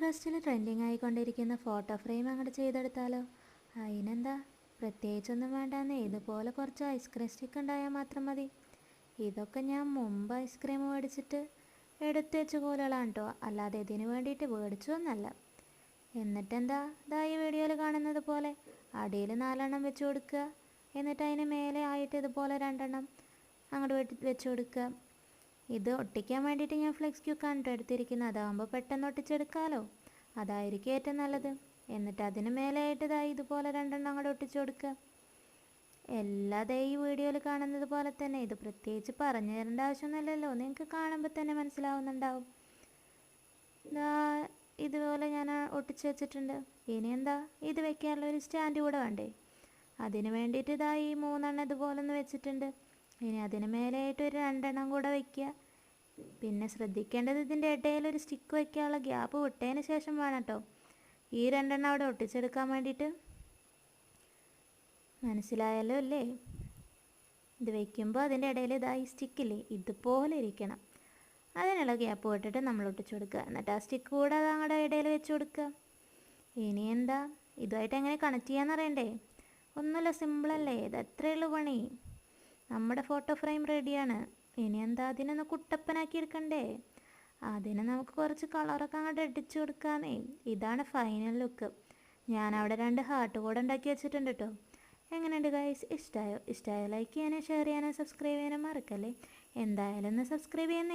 പിൻട്രസ്റ്റിൽ trending ആയിക്കൊണ്ടിരിക്കുന്ന photo frame അങ്ങോട്ട് ചെയ്തെടുത്താലോ? അതിനെന്താ, പ്രത്യേകിച്ചൊന്നും വേണ്ടാന്നേ. ഇതുപോലെ കുറച്ച് ഐസ്ക്രീം സ്റ്റിക്ക് ഉണ്ടായാൽ മാത്രം മതി. ഇതൊക്കെ ഞാൻ മുമ്പ് ഐസ്ക്രീം മേടിച്ചിട്ട് എടുത്ത് വെച്ച കോലുകളാണ് കേട്ടോ, അല്ലാതെ ഇതിന് വേണ്ടിയിട്ട് മേടിച്ചു എന്നല്ല. എന്നിട്ടെന്താ, ഇതാ ഈ വീഡിയോയിൽ കാണുന്നത് പോലെ അടിയിൽ 4 വെച്ച് കൊടുക്കുക. എന്നിട്ട് അതിന് മേലെ ആയിട്ട് ഇതുപോലെ 2 അങ്ങോട്ട് വെച്ച് കൊടുക്കുക. ഇത് ഒട്ടിക്കാൻ വേണ്ടിയിട്ട് ഞാൻ ഫ്ലെക്സ് ക്യൂക്കാണ് കേട്ടോ എടുത്തിരിക്കുന്നത്. അതാകുമ്പോൾ പെട്ടെന്ന് ഒട്ടിച്ചെടുക്കാമല്ലോ, അതായിരിക്കും ഏറ്റവും നല്ലത്. എന്നിട്ട് അതിന് മേലെയായിട്ട് ഇതായി ഇതുപോലെ 2 അങ്ങോട്ട് ഒട്ടിച്ചു കൊടുക്കുക. എല്ലാതേ ഈ വീഡിയോയിൽ കാണുന്നത് പോലെ തന്നെ. ഇത് പ്രത്യേകിച്ച് പറഞ്ഞു തരേണ്ട ആവശ്യമൊന്നുമില്ലല്ലോ, നിങ്ങൾക്ക് കാണുമ്പോൾ തന്നെ മനസ്സിലാവുന്നുണ്ടാവും. ഇതുപോലെ ഞാൻ ഒട്ടിച്ച് വെച്ചിട്ടുണ്ട്. ഇനി എന്താ, ഇത് വെക്കാനുള്ള ഒരു സ്റ്റാൻഡ് കൂടെ വേണ്ടേ? അതിന് വേണ്ടിയിട്ട് ഇതായി 3 ഇതുപോലെ ഒന്ന് വെച്ചിട്ടുണ്ട്. ഇനി അതിന് മേലെയായിട്ട് ഒരു 2 കൂടെ വയ്ക്കുക. പിന്നെ ശ്രദ്ധിക്കേണ്ടത്, ഇതിൻ്റെ ഇടയിലൊരു സ്റ്റിക്ക് വയ്ക്കാനുള്ള ഗ്യാപ്പ് വിട്ടതിന് ശേഷം വേണം കേട്ടോ ഈ 2 അവിടെ ഒട്ടിച്ചെടുക്കാൻ വേണ്ടിയിട്ട്. മനസ്സിലായല്ലോ അല്ലേ? ഇത് വയ്ക്കുമ്പോൾ അതിൻ്റെ ഇടയിൽ ഇതായി സ്റ്റിക്കില്ലേ, ഇതുപോലെ ഇരിക്കണം. അതിനുള്ള ഗ്യാപ്പ് വിട്ടിട്ട് നമ്മൾ ഒട്ടിച്ചു കൊടുക്കുക. എന്നിട്ട് ആ സ്റ്റിക്ക് കൂടെ അത് അങ്ങോട്ട് ഇടയിൽ വെച്ച് കൊടുക്കുക. ഇനി എന്താ, ഇതുമായിട്ട് എങ്ങനെ കണക്ട് ചെയ്യാന്ന് അറിയണ്ടേ? ഒന്നുമില്ല, സിമ്പിളല്ലേ, ഇത് എത്രയുള്ളൂ പണി. നമ്മുടെ ഫോട്ടോ ഫ്രെയിം റെഡിയാണ്. ഇനി എന്താ, അതിനൊന്ന് കുട്ടപ്പനാക്കി എടുക്കണ്ടേ? അതിന് നമുക്ക് കുറച്ച് കളറൊക്കെ അങ്ങോട്ട് അടിച്ചു കൊടുക്കാന്നേ. ഇതാണ് ഫൈനൽ ലുക്ക്. ഞാൻ അവിടെ 2 ഹാർട്ട് കൂടെ ഉണ്ടാക്കി വെച്ചിട്ടുണ്ട് കേട്ടോ. എങ്ങനെയുണ്ട് ഗൈസ്? ഇഷ്ടമായോ? ഇഷ്ടമായോ ലൈക്ക് ചെയ്യാനും ഷെയർ ചെയ്യാനും സബ്സ്ക്രൈബ് ചെയ്യാനും മറക്കല്ലേ. എന്തായാലും ഒന്ന് സബ്സ്ക്രൈബ് ചെയ്യുന്നേ.